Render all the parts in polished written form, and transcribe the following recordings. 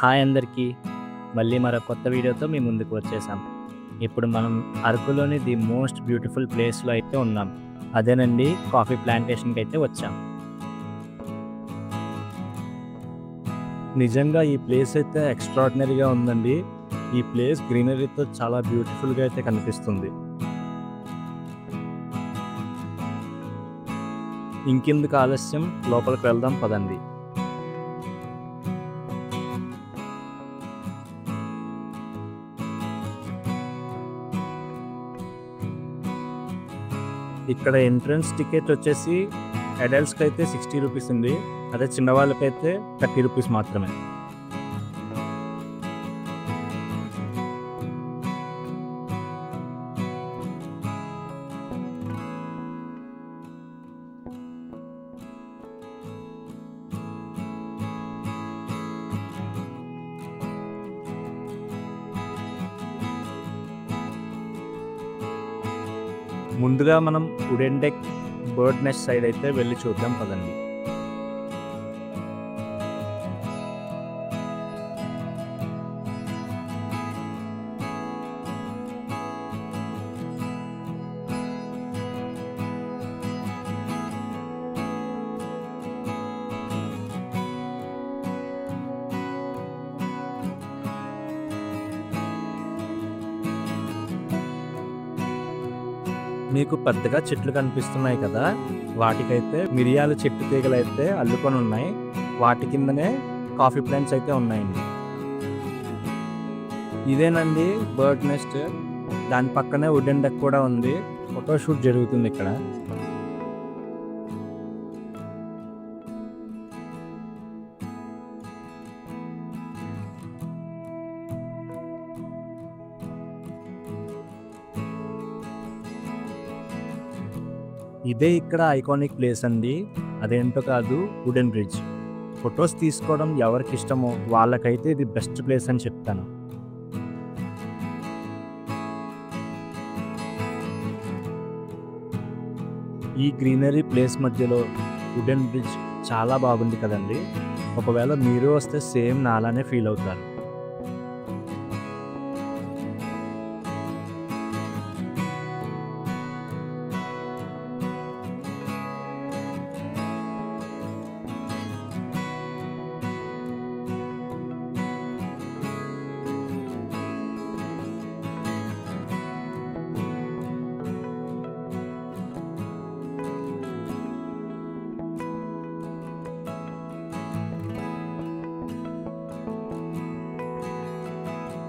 Hi అందరికీ. మళ్ళీ మరో కొత్త వీడియోతో మీ ముందుకు వచ్చేసాం. ఇప్పుడు మనం అరకులోని ది మోస్ట్ బ్యూటిఫుల్ ప్లేస్‌లో అయితే ఉన్నాం. అదేనండి కాఫీ ప్లాంటేషన్‌కి అయితే వచ్చాం. నిజంగా ఈ ప్లేస్ అయితే ఎక్స్ట్రార్డినరీగా ఉందండి. ఈ ప్లేస్ గ్రీనరీతో చాలా బ్యూటిఫుల్‌గా అయితే కనిపిస్తుంది. ఇంకెందుకు ఆలస్యం, లోపలికి వెళ్దాం పదండి. ఇక్కడ ఎంట్రన్స్ టికెట్ వచ్చేసి అడల్ట్స్‌కి అయితే 60 రూపీస్ ఉంది. అదే చిన్నవాళ్ళకైతే 30 రూపీస్ మాత్రమే. ముందుగా మనం wooden deck bird nest side అయితే వెళ్ళి చూద్దాం పదండి. మీకు పెద్దగా చెట్లు కనిపిస్తున్నాయి కదా, వాటికైతే మిరియాల చెట్టు తీగలైతే అల్లుకొని ఉన్నాయి. వాటి కిందనే కాఫీ ప్లాంట్స్ అయితే ఉన్నాయండి. ఇదేనండి బర్డ్ నెస్ట్. దాని పక్కనే వుడెన్ డెక్ కూడా ఉంది. ఫోటోషూట్ జరుగుతుంది ఇక్కడ. ఇదే ఇక్కడ ఐకానిక్ ప్లేస్ అండి. అదేంటో కాదు, వుడెన్ బ్రిడ్జ్. ఫొటోస్ తీసుకోవడం ఎవరికి ఇష్టమో వాళ్ళకైతే ఇది బెస్ట్ ప్లేస్ అని చెప్తాను. ఈ గ్రీనరీ ప్లేస్ మధ్యలో వుడెన్ బ్రిడ్జ్ చాలా బాగుంది కదండి. ఒకవేళ మీరు వస్తే సేమ్ నాలానే ఫీల్ అవుతారు.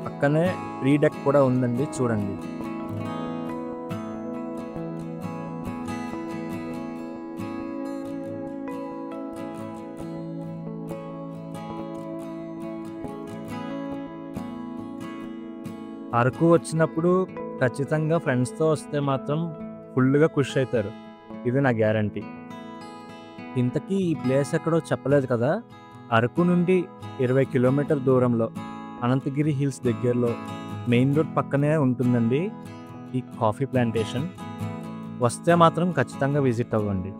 పక్కనే ట్రీ డెక్ కూడా ఉందండి, చూడండి. అరకు వచ్చినప్పుడు ఖచ్చితంగా ఫ్రెండ్స్‌తో వస్తే మాత్రం ఫుల్‌గా ఖుషి అవుతారు. ఇది నా గ్యారంటీ. ఇంతకీ ఈ ప్లేస్ ఎక్కడో చెప్పలేదు కదా. అరకు నుండి 20 కిలోమీటర్ దూరంలో అనంతగిరి హిల్స్ దగ్గరలో మెయిన్ రోడ్ పక్కనే ఉంటుందండి ఈ కాఫీ ప్లాంటేషన్. వస్తే మాత్రం ఖచ్చితంగా విజిట్ అవ్వండి.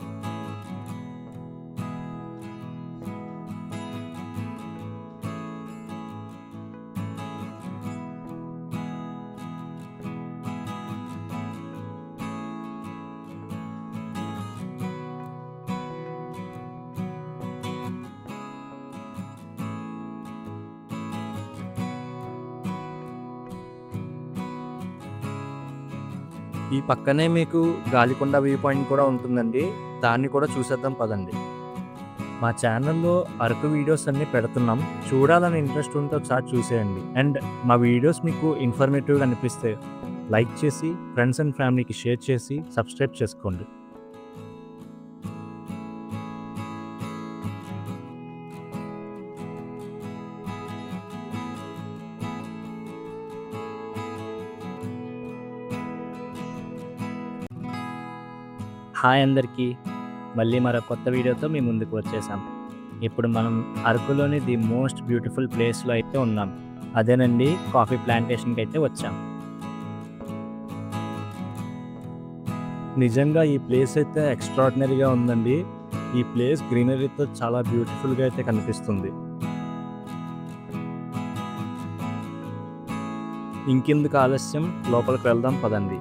ఈ పక్కనే మీకు గాలికొండ వ్యూ పాయింట్ కూడా ఉంటుందండి. దాన్ని కూడా చూసేద్దాం పదండి. మా ఛానల్లో అరకు వీడియోస్ అన్నీ పెడుతున్నాం. చూడాలని ఇంట్రెస్ట్ ఉంటే ఒకసారి చూసేయండి. అండ్ మా వీడియోస్ మీకు ఇన్ఫర్మేటివ్‌గా అనిపిస్తే లైక్ చేసి, ఫ్రెండ్స్ అండ్ ఫ్యామిలీకి షేర్ చేసి, సబ్స్క్రైబ్ చేసుకోండి. హాయ్ అందరికీ. మళ్ళీ మరో కొత్త వీడియోతో మీ ముందుకు వచ్చేసాం. ఇప్పుడు మనం అరకులోని ది మోస్ట్ బ్యూటిఫుల్ ప్లేస్‌లో అయితే ఉన్నాం. అదేనండి కాఫీ ప్లాంటేషన్‌కి అయితే వచ్చాం. నిజంగా ఈ ప్లేస్ అయితే ఎక్స్ట్రార్డినరీగా ఉందండి. ఈ ప్లేస్ గ్రీనరీతో చాలా బ్యూటిఫుల్‌గా అయితే కనిపిస్తుంది. ఇంకెందుకు ఆలస్యం, లోపలికి వెళ్దాం పదండి.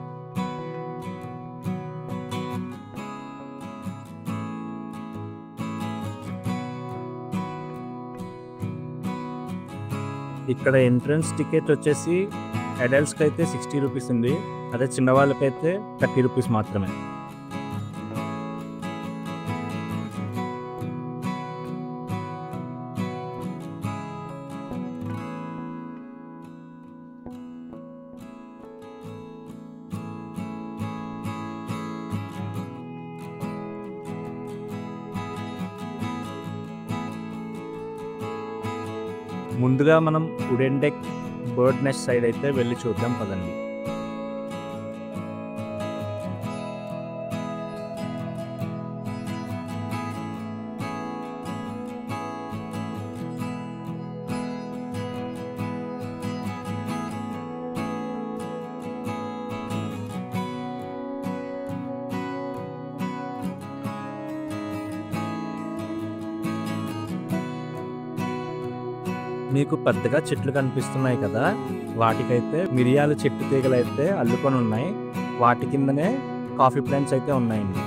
ఇక్కడ ఎంట్రన్స్ టికెట్ వచ్చేసి అడల్ట్స్కి అయితే 60 రూపీస్ ఉంది. అదే చిన్నవాళ్ళకైతే 30 రూపీస్ మాత్రమే. ముందుగా మనం wooden deck bird nest side అయితే వెళ్ళి చూద్దాం పదండి. మీకు పెద్దగా చెట్లు కనిపిస్తున్నాయి కదా, వాటికైతే మిరియాల చెట్టు తీగలు అయితే అల్లుకొని ఉన్నాయి. వాటి కిందనే కాఫీ ప్లాంట్స్ అయితే ఉన్నాయండి.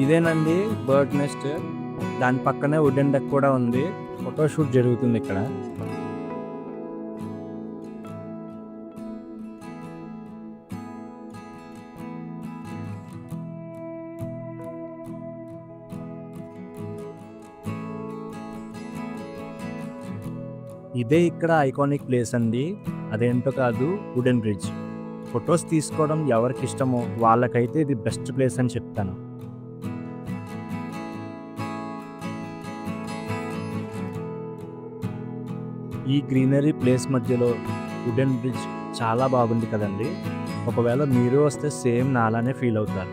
ఇదేనండి బర్డ్ నెస్ట్. దాని పక్కనే వుడెన్ డెక్ కూడా ఉంది. ఫోటోషూట్ జరుగుతుంది ఇక్కడ. ఇదే ఇక్కడ ఐకానిక్ ప్లేస్ అండి. అదేంటో కాదు, వుడెన్ బ్రిడ్జ్. ఫొటోస్ తీసుకోవడం ఎవరికి ఇష్టమో వాళ్ళకైతే ఇది బెస్ట్ ప్లేస్ అని చెప్తాను. ఈ గ్రీనరీ ప్లేస్ మధ్యలో వుడెన్ బ్రిడ్జ్ చాలా బాగుంది కదండి. ఒకవేళ మీరు వస్తే సేమ్ నాలానే ఫీల్ అవుతారు.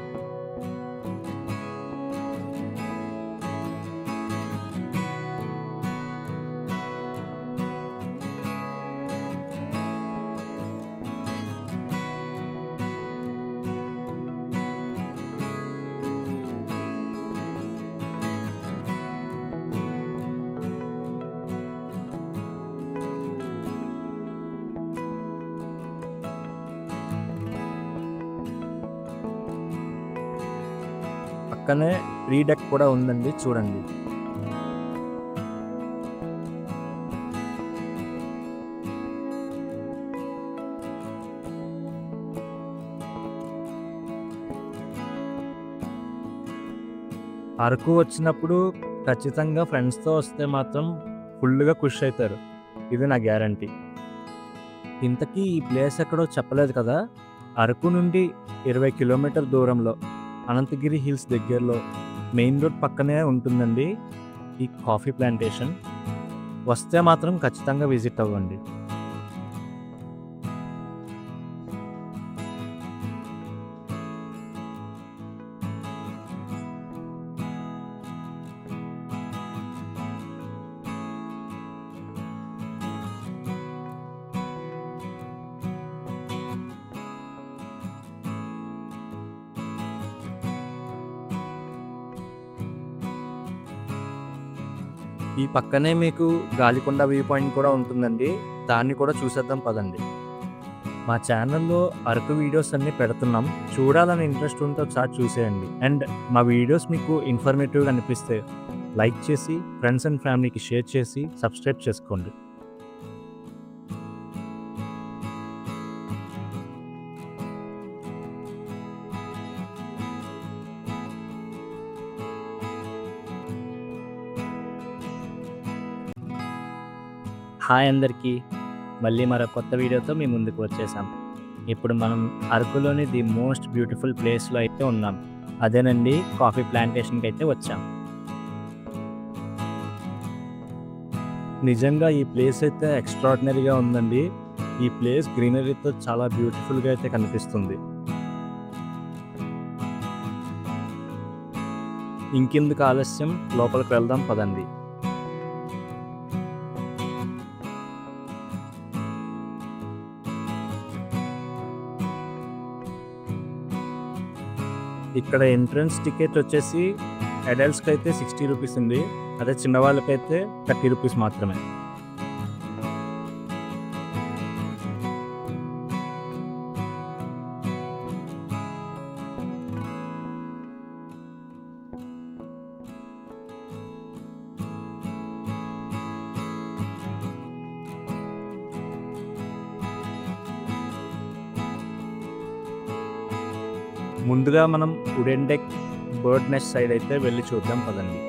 పక్కనే ట్రీ డెక్ కూడా ఉందండి, చూడండి. అరకు వచ్చినప్పుడు ఖచ్చితంగా ఫ్రెండ్స్తో వస్తే మాత్రం ఫుల్గా ఖుషి అవుతారు. ఇది నా గ్యారంటీ. ఇంతకీ ఈ ప్లేస్ ఎక్కడో చెప్పలేదు కదా. అరకు నుండి 20 కిలోమీటర్ దూరంలో అనంతగిరి హిల్స్ దగ్గరలో మెయిన్ రోడ్ పక్కనే ఉంటుందండి ఈ కాఫీ ప్లాంటేషన్. వస్తే మాత్రం ఖచ్చితంగా విజిట్ అవ్వండి. ఈ పక్కనే మీకు గాలికొండ వ్యూ పాయింట్ కూడా ఉంటుందండి. దాన్ని కూడా చూసేద్దాం పదండి. మా ఛానల్లో అరకు వీడియోస్ అన్నీ పెడుతున్నాం. చూడాలని ఇంట్రెస్ట్ ఉంటే ఒకసారి చూసేయండి. అండ్ మా వీడియోస్ మీకు ఇన్ఫర్మేటివ్గా అనిపిస్తే లైక్ చేసి ఫ్రెండ్స్ అండ్ ఫ్యామిలీకి షేర్ చేసి సబ్స్క్రైబ్ చేసుకోండి. హాయ్ అందరికీ, మళ్ళీ మరో కొత్త వీడియోతో మీ ముందుకు వచ్చేసాం. ఇప్పుడు మనం అరకులోని ది మోస్ట్ బ్యూటిఫుల్ ప్లేస్లో అయితే ఉన్నాం. అదేనండి కాఫీ ప్లాంటేషన్కి అయితే వచ్చాం. నిజంగా ఈ ప్లేస్ అయితే ఎక్స్ట్రాడినరీగా ఉందండి. ఈ ప్లేస్ గ్రీనరీతో చాలా బ్యూటిఫుల్గా అయితే కనిపిస్తుంది. ఇంకెందుకు ఆలస్యం, లోపలికి వెళ్దాం పదండి. ఇక్కడ ఎంట్రన్స్ టికెట్ వచ్చేసి అడల్ట్స్కి అయితే 60 రూపీస్ ఉంది. అదే చిన్నవాళ్ళకైతే 30 రూపీస్ మాత్రమే. ముందుగా మనం wooden deck bird nest side అయితే వెళ్ళి చూద్దాం పదండి.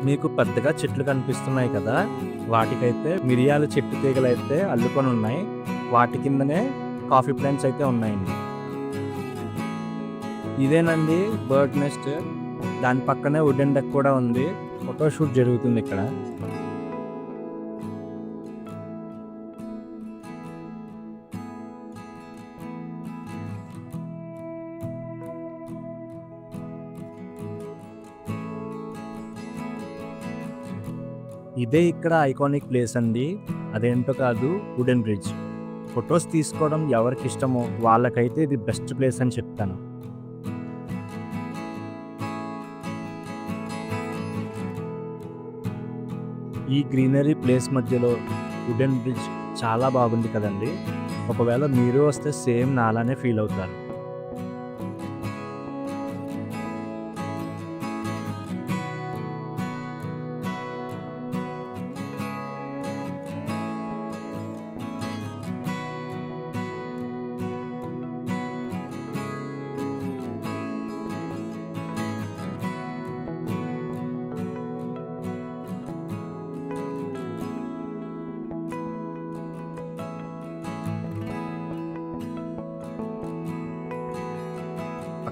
మీకు పెద్దగా చెట్లు కనిపిస్తున్నాయి కదా, వాటికైతే మిరియాల చెట్టు తీగలైతే అల్లుకొని ఉన్నాయి. వాటి కిందనే కాఫీ ప్లాంట్స్ అయితే ఉన్నాయండి. ఇదేనండి బర్డ్ నెస్ట్. దాని పక్కనే వుడెన్ డెక్ కూడా ఉంది. ఫోటోషూట్ జరుగుతుంది ఇక్కడ. ఇదే ఇక్కడ ఐకానిక్ ప్లేస్ అండి. అదేంటో కాదు, వుడెన్ బ్రిడ్జ్. ఫొటోస్ తీసుకోవడం ఎవరికి ఇష్టమో వాళ్ళకైతే ఇది బెస్ట్ ప్లేస్ అని చెప్తాను. ఈ గ్రీనరీ ప్లేస్ మధ్యలో వుడెన్ బ్రిడ్జ్ చాలా బాగుంది కదండి. ఒకవేళ మీరు వస్తే సేమ్ నాలానే ఫీల్ అవుతారు.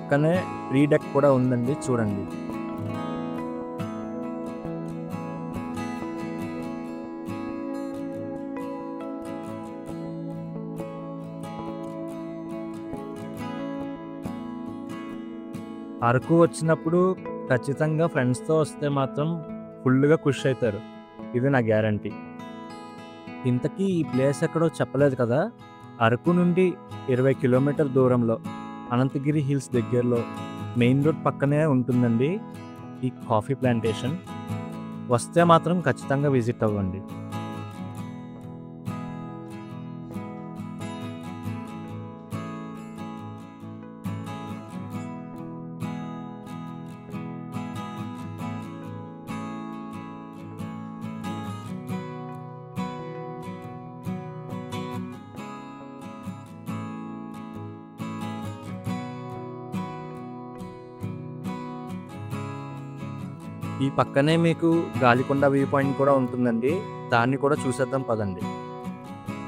పక్కనే ట్రీ డెక్ కూడా ఉందండి, చూడండి. అరకు వచ్చినప్పుడు ఖచ్చితంగా ఫ్రెండ్స్తో వస్తే మాత్రం ఫుల్గా ఖుషి అవుతారు. ఇది నా గ్యారంటీ. ఇంతకీ ఈ ప్లేస్ ఎక్కడో చెప్పలేదు కదా. అరకు నుండి 20 కిలోమీటర్ దూరంలో అనంతగిరి హిల్స్ దగ్గరలో మెయిన్ రోడ్ పక్కనే ఉంటుందండి ఈ కాఫీ ప్లాంటేషన్. వస్తే మాత్రం ఖచ్చితంగా విజిట్ అవ్వండి. ఈ పక్కనే మీకు గాలికొండ వ్యూ పాయింట్ కూడా ఉంటుందండి. దాన్ని కూడా చూసేద్దాం పదండి.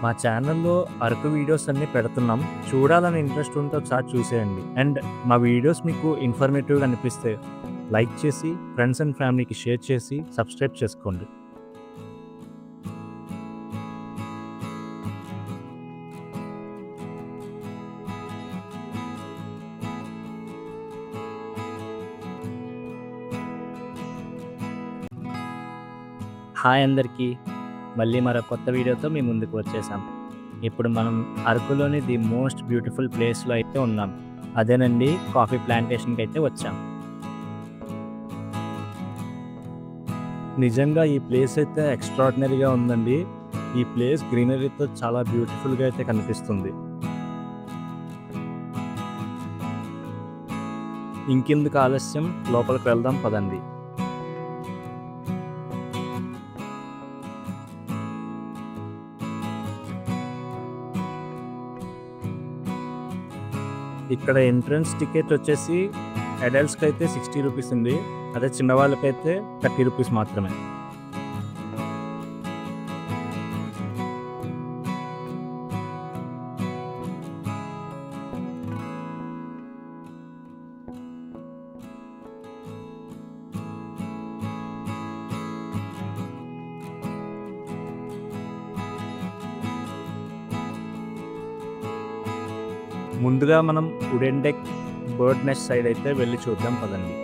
మా ఛానల్లో అరకు వీడియోస్ అన్నీ పెడుతున్నాం. చూడాలని ఇంట్రెస్ట్ ఉంటే ఒకసారి చూసేయండి. అండ్ మా వీడియోస్ మీకు ఇన్ఫర్మేటివ్గా అనిపిస్తే లైక్ చేసి ఫ్రెండ్స్ అండ్ ఫ్యామిలీకి షేర్ చేసి సబ్స్క్రైబ్ చేసుకోండి. హాయ్ అందరికీ, మళ్ళీ మరో కొత్త వీడియోతో మీ ముందుకు వచ్చేసాం. ఇప్పుడు మనం అరకులోని ది మోస్ట్ బ్యూటిఫుల్ ప్లేస్లో అయితే ఉన్నాం. అదేనండి కాఫీ ప్లాంటేషన్కి అయితే వచ్చాం. నిజంగా ఈ ప్లేస్ అయితే ఎక్స్ట్రాడినరీగా ఉందండి. ఈ ప్లేస్ గ్రీనరీతో చాలా బ్యూటిఫుల్గా అయితే కనిపిస్తుంది. ఇంకెందుకు ఆలస్యం, లోపలికి వెళ్దాం పదండి. ఇక్కడ ఎంట్రన్స్ టికెట్ వచ్చేసి అడల్ట్స్కి అయితే 60 రూపీస్ ఉంది. అదే చిన్నవాళ్ళకైతే 30 రూపీస్ మాత్రమే. ముందుగా మనం wooden deck bird nest side అయితే వెళ్ళి చూద్దాం పదండి.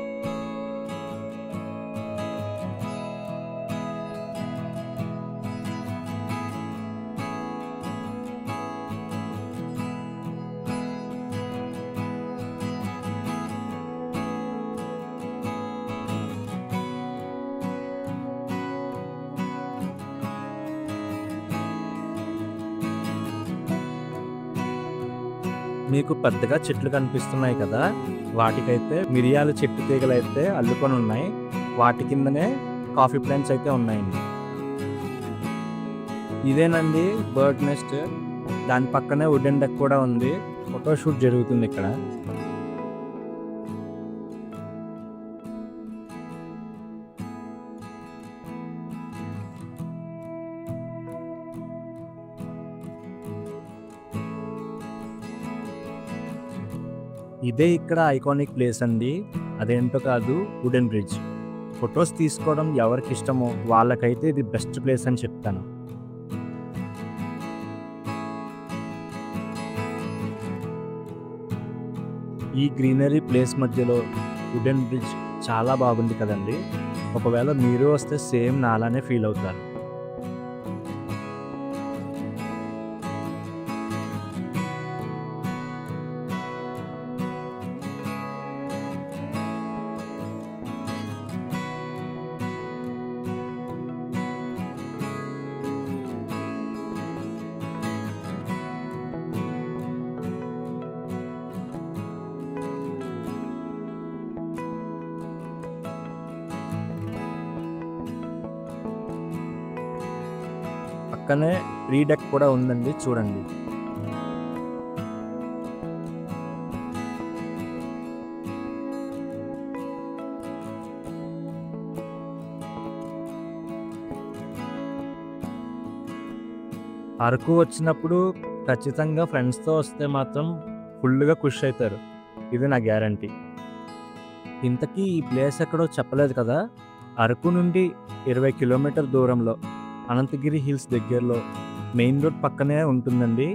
మీకు పెద్దగా చెట్లు కనిపిస్తున్నాయి కదా, వాటికైతే మిరియాల చెట్టు తీగలైతే అల్లుకొని ఉన్నాయి. వాటి కిందనే కాఫీ ప్లాంట్స్ అయితే ఉన్నాయండి. ఇదేనండి బర్డ్ నెస్ట్. దాని పక్కనే వుడెన్ డెక్ కూడా ఉంది. ఫోటోషూట్ జరుగుతుంది ఇక్కడ. ఇదే ఇక్కడ ఐకానిక్ ప్లేస్ అండి. అదేంటో కాదు, వుడెన్ బ్రిడ్జ్. ఫొటోస్ తీసుకోవడం ఎవరికి ఇష్టమో వాళ్ళకైతే ఇది బెస్ట్ ప్లేస్ అని చెప్తాను. ఈ గ్రీనరీ ప్లేస్ మధ్యలో వుడెన్ బ్రిడ్జ్ చాలా బాగుంది కదండి. ఒకవేళ మీరు వస్తే సేమ్ నాలానే ఫీల్ అవుతారు. పక్కనే ట్రీ డెక్ కూడా ఉందండి, చూడండి. అరకు వచ్చినప్పుడు ఖచ్చితంగా ఫ్రెండ్స్తో వస్తే మాత్రం ఫుల్గా ఖుషి అవుతారు. ఇది నా గ్యారంటీ. ఇంతకీ ఈ ప్లేస్ ఎక్కడో చెప్పలేదు కదా. అరకు నుండి 20 కిలోమీటర్ దూరంలో అనంతగిరి హిల్స్ దగ్గరలో మెయిన్ రోడ్ పక్కనే ఉంటుందండి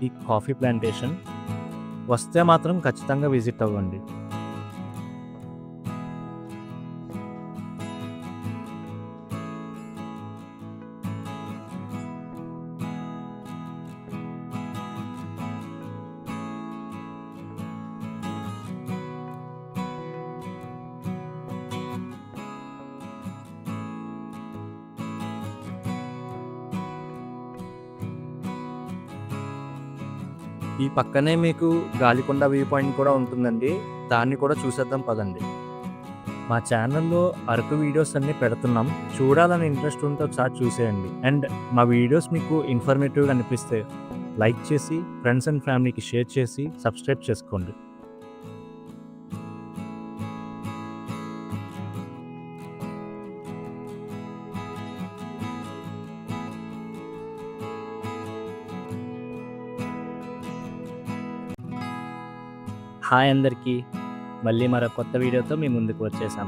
ఈ కాఫీ ప్లాంటేషన్. వస్తే మాత్రం ఖచ్చితంగా విజిట్ అవ్వండి. ఈ పక్కనే మీకు గాలికొండ వ్యూ పాయింట్ కూడా ఉంటుందండి. దాన్ని కూడా చూసేద్దాం పదండి. మా ఛానల్లో అరకు వీడియోస్ అన్నీ పెడుతున్నాం. చూడాలని ఇంట్రెస్ట్ ఉంటే ఒకసారి చూసేయండి. అండ్ మా వీడియోస్ మీకు ఇన్ఫర్మేటివ్గా అనిపిస్తే లైక్ చేసి ఫ్రెండ్స్ అండ్ ఫ్యామిలీకి షేర్ చేసి సబ్స్క్రైబ్ చేసుకోండి. హాయ్ అందరికీ, మళ్ళీ మరో కొత్త వీడియోతో మీ ముందుకు వచ్చేసాం.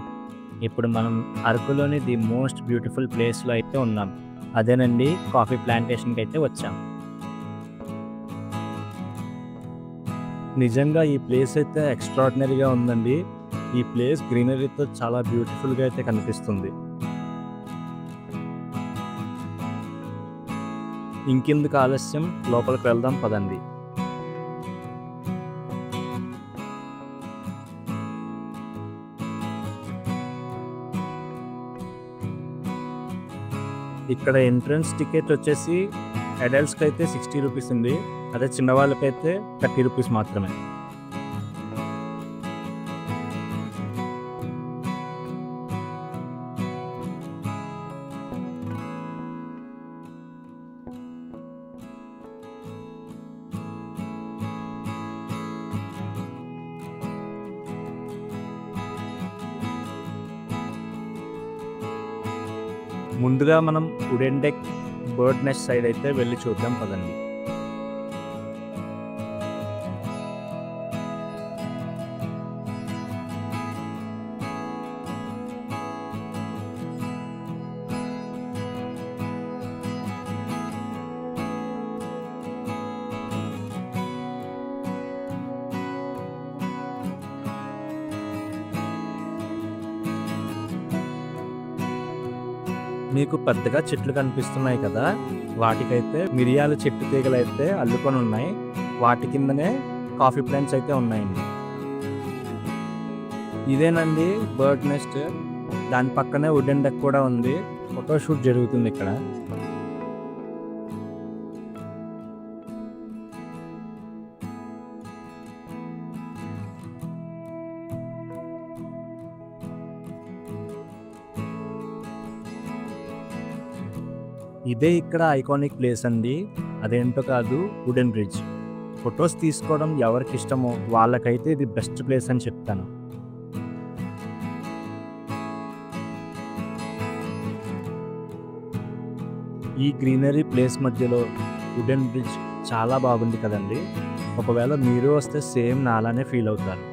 ఇప్పుడు మనం అరకులోని ది మోస్ట్ బ్యూటిఫుల్ ప్లేస్లో అయితే ఉన్నాం. అదేనండి కాఫీ ప్లాంటేషన్కి అయితే వచ్చాం. నిజంగా ఈ ప్లేస్ అయితే ఎక్స్ట్రాడినరీగా ఉందండి. ఈ ప్లేస్ గ్రీనరీతో చాలా బ్యూటిఫుల్గా అయితే కనిపిస్తుంది. ఇంకెందుకు ఆలస్యం, లోపలికి వెళ్దాం పదండి. ఇక్కడ ఎంట్రన్స్ టికెట్ వచ్చేసి అడల్ట్స్కి అయితే 60 రూపీస్ ఉంది. అదే చిన్నవాళ్ళకైతే 30 రూపీస్ మాత్రమే. ముందుగా మనం wooden deck bird nest side అయితే వెళ్ళి చూద్దాం పదండి. మీకు పెద్దగా చెట్లు కనిపిస్తున్నాయి కదా, వాటికైతే మిరియాల చెట్టు తీగలైతే అల్లుకొని ఉన్నాయి. వాటి కిందనే కాఫీ ప్లాంట్స్ అయితే ఉన్నాయండి. ఇదేనండి బర్డ్ నెస్ట్. దాని పక్కనే వుడెన్ డెక్ కూడా ఉంది. ఫోటోషూట్ జరుగుతుంది ఇక్కడ. ఇదే ఇక్కడ ఐకానిక్ ప్లేస్ అండి. అదేంటో కాదు, వుడెన్ బ్రిడ్జ్. ఫొటోస్ తీసుకోవడం ఎవరికి ఇష్టమో వాళ్ళకైతే ఇది బెస్ట్ ప్లేస్ అని చెప్తాను. ఈ గ్రీనరీ ప్లేస్ మధ్యలో వుడెన్ బ్రిడ్జ్ చాలా బాగుంది కదండి. ఒకవేళ మీరు వస్తే సేమ్ నాలానే ఫీల్ అవుతారు.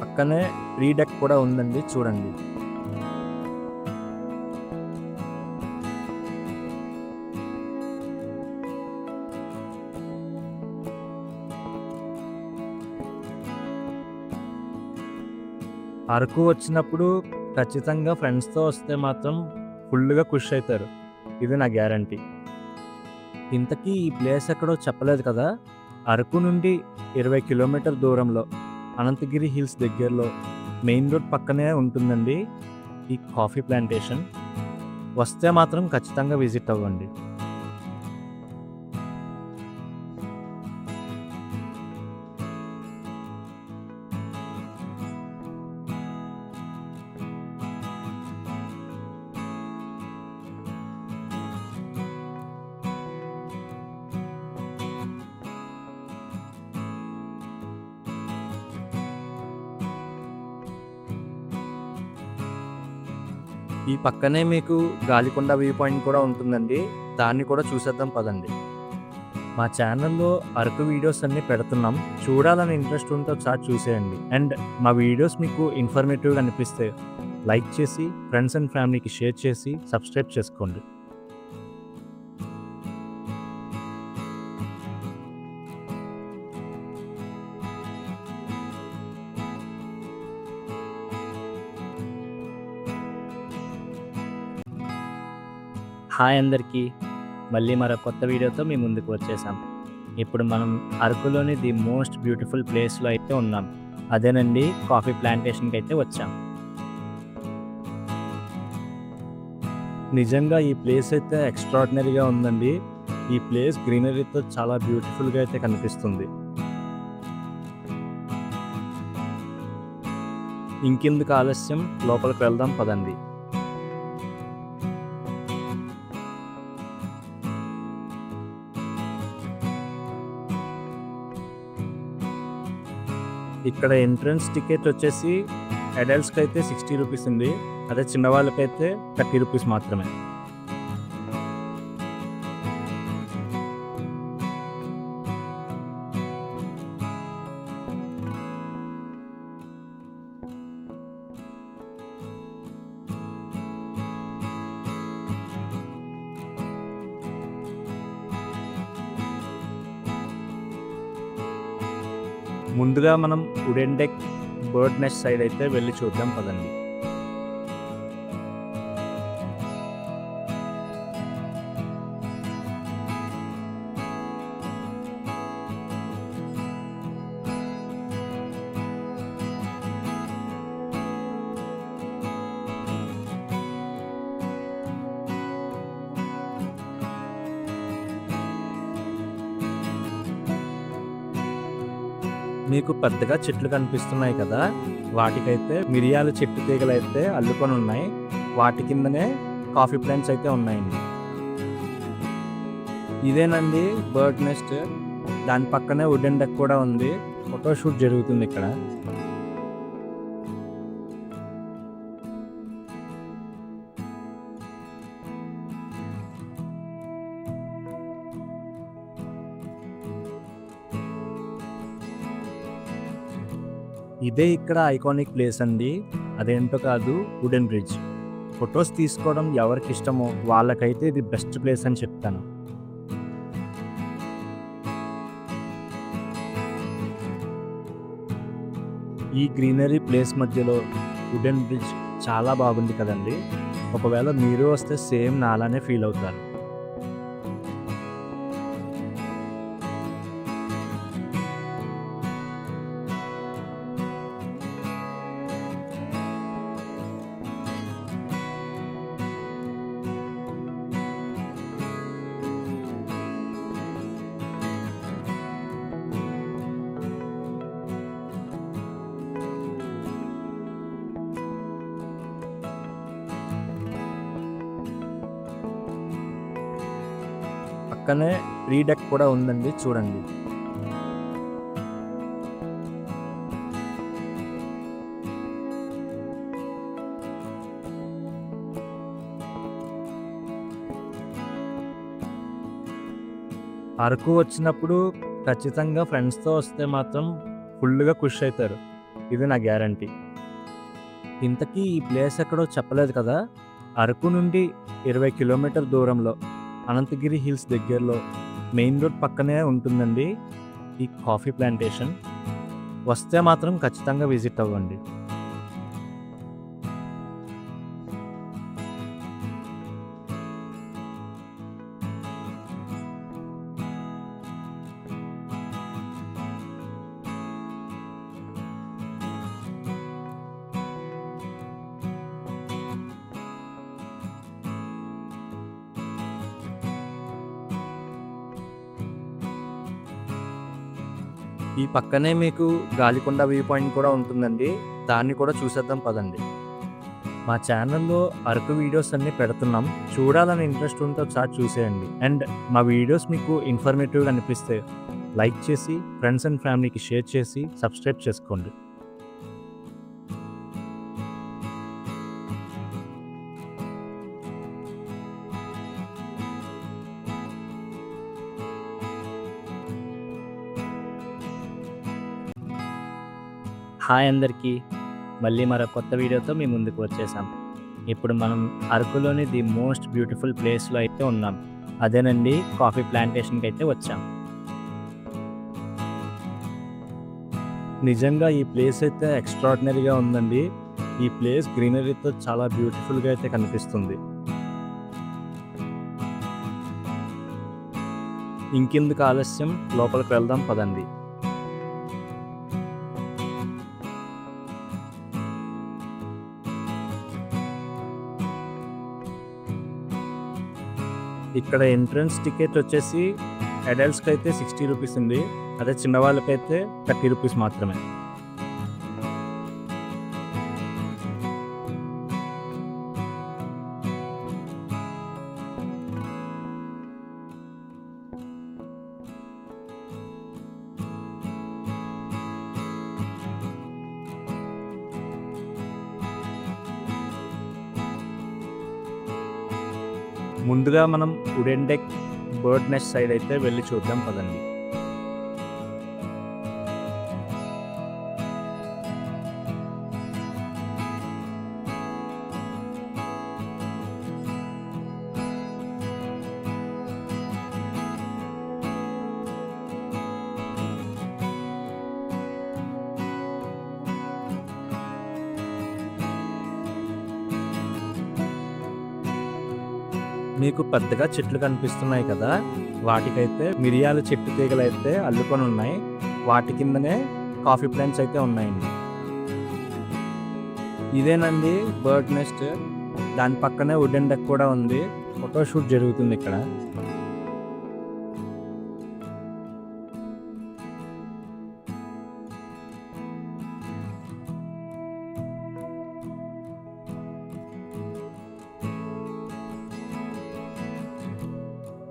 పక్కనే ట్రీ డెక్ కూడా ఉందండి, చూడండి. అరకు వచ్చినప్పుడు ఖచ్చితంగా ఫ్రెండ్స్‌తో వస్తే మాత్రం ఫుల్‌గా ఖుష్ అవుతారు. ఇది నా గ్యారంటీ. ఇంతకీ ఈ ప్లేస్ ఎక్కడో చెప్పలేదు కదా! అరకు నుండి 20 కిలోమీటర్ల దూరంలో అనంతగిరి హిల్స్ దగ్గరలో మెయిన్ రోడ్ పక్కనే ఉంటుందండి ఈ కాఫీ ప్లాంటేషన్. వస్తే మాత్రం ఖచ్చితంగా విజిట్ అవ్వండి. ఈ పక్కనే మీకు గాలికొండ వ్యూ పాయింట్ కూడా ఉంటుందండి. దాన్ని కూడా చూసేద్దాం పదండి. మా ఛానల్‌లో అరకు వీడియోస్ అన్నీ పెడుతున్నాం. చూడాలని ఇంట్రెస్ట్ ఉంటే ఒకసారి చూసేయండి. అండ్ మా వీడియోస్ మీకు ఇన్ఫర్మేటివ్‌గా అనిపిస్తే లైక్ చేసి, ఫ్రెండ్స్ అండ్ ఫ్యామిలీకి షేర్ చేసి, సబ్స్క్రైబ్ చేసుకోండి. హాయ్ అందరికీ. మళ్ళీ మరో కొత్త వీడియోతో మీ ముందుకు వచ్చేసాం. ఇప్పుడు మనం అరకులోని ది మోస్ట్ బ్యూటిఫుల్ ప్లేస్‌లో అయితే ఉన్నాం. అదేనండి, కాఫీ ప్లాంటేషన్‌కి అయితే వచ్చాం. నిజంగా ఈ ప్లేస్ అయితే ఎక్స్ట్రాడినరీగా ఉందండి. ఈ ప్లేస్ గ్రీనరీతో చాలా బ్యూటిఫుల్‌గా అయితే కనిపిస్తుంది. ఇంకెందుకు ఆలస్యం, లోపలికి వెళ్దాం పదండి. ఇక్కడ ఎంట్రన్స్ టికెట్ వచ్చేసి అడల్ట్స్‌కి అయితే 60 రూపీస్ ఉంది. అదే చిన్నవాళ్ళకైతే 30 రూపీస్ మాత్రమే. ముందుగా మనం wooden deck bird nest side అయితే వెళ్ళి చూద్దాం పదండి. మీకు పెద్దగా చెట్లు కనిపిస్తున్నాయి కదా, వాటికైతే మిరియాల చెట్టు తీగలు అయితే అల్లుకొని ఉన్నాయి. వాటి కిందనే కాఫీ ప్లాంట్స్ అయితే ఉన్నాయండి. ఇదేనండి బర్డ్ నెస్ట్. దాని పక్కనే వుడెన్ డెక్ కూడా ఉంది. ఫోటోషూట్ జరుగుతుంది ఇక్కడ. ఇదే ఇక్కడ ఐకానిక్ ప్లేస్ అండి. అదేంటో కాదు, వుడెన్ బ్రిడ్జ్. ఫొటోస్ తీసుకోవడం ఎవరికి ఇష్టమో వాళ్ళకైతే ఇది బెస్ట్ ప్లేస్ అని చెప్తాను. ఈ గ్రీనరీ ప్లేస్ మధ్యలో వుడెన్ బ్రిడ్జ్ చాలా బాగుంది కదండి. ఒకవేళ మీరు వస్తే సేమ్ నాలానే ఫీల్ అవుతారు. పక్కనే ట్రీ డెక్ కూడా ఉందండి, చూడండి. అరకు వచ్చినప్పుడు ఖచ్చితంగా ఫ్రెండ్స్‌తో వస్తే మాత్రం ఫుల్‌గా ఖుష్ అయితారు. ఇది నా గ్యారంటీ. ఇంతకీ ఈ ప్లేస్ ఎక్కడో చెప్పలేదు కదా! అరకు నుండి 20 కిలోమీటర్ల దూరంలో అనంతగిరి హిల్స్ దగ్గరలో మెయిన్ రోడ్ పక్కనే ఉంటుందండి ఈ కాఫీ ప్లాంటేషన్. వస్తే మాత్రం ఖచ్చితంగా విజిట్ అవ్వండి. ఈ పక్కనే మీకు గాలికొండ వ్యూ పాయింట్ కూడా ఉంటుందండి. దాన్ని కూడా చూసేద్దాం పదండి. మా ఛానల్‌లో అరకు వీడియోస్ అన్నీ పెడుతున్నాం. చూడాలని ఇంట్రెస్ట్ ఉంటే ఒకసారి చూసేయండి. అండ్ మా వీడియోస్ మీకు ఇన్ఫర్మేటివ్‌గా అనిపిస్తే లైక్ చేసి, ఫ్రెండ్స్ అండ్ ఫ్యామిలీకి షేర్ చేసి, సబ్స్క్రైబ్ చేసుకోండి. హాయ్ అందరికీ. మళ్ళీ మరో కొత్త వీడియోతో మీ ముందుకు వచ్చేసాం. ఇప్పుడు మనం అరకులోని ది మోస్ట్ బ్యూటిఫుల్ ప్లేస్‌లో అయితే ఉన్నాం. అదేనండి కాఫీ ప్లాంటేషన్‌కి అయితే వచ్చాం. నిజంగా ఈ ప్లేస్ అయితే ఎక్స్ట్రార్డినరీగా ఉందండి. ఈ ప్లేస్ గ్రీనరీతో చాలా బ్యూటిఫుల్‌గా అయితే కనిపిస్తుంది. ఇంకెందుకు ఆలస్యం, లోపలికి వెళ్దాం పదండి. ఇక్కడ ఎంట్రన్స్ టికెట్ వచ్చేసి అడల్ట్స్‌కి అయితే 60 రూపీస్ ఉంది. అదే చిన్నవాళ్ళకైతే 30 రూపీస్ మాత్రమే. ముందుగా మనం wooden deck bird nest side అయితే వెళ్ళి చూద్దాం పదండి. మీకు పెద్దగా చెట్లు కనిపిస్తున్నాయి కదా, వాటికైతే మిరియాల చెట్టు తీగలైతే అల్లుకొని ఉన్నాయి. వాటి కిందనే కాఫీ ప్లాంట్స్ అయితే ఉన్నాయండి. ఇదేనండి బర్డ్ నెస్ట్. దాని పక్కనే వుడెన్ డెక్ కూడా ఉంది. ఫోటోషూట్ జరుగుతుంది ఇక్కడ.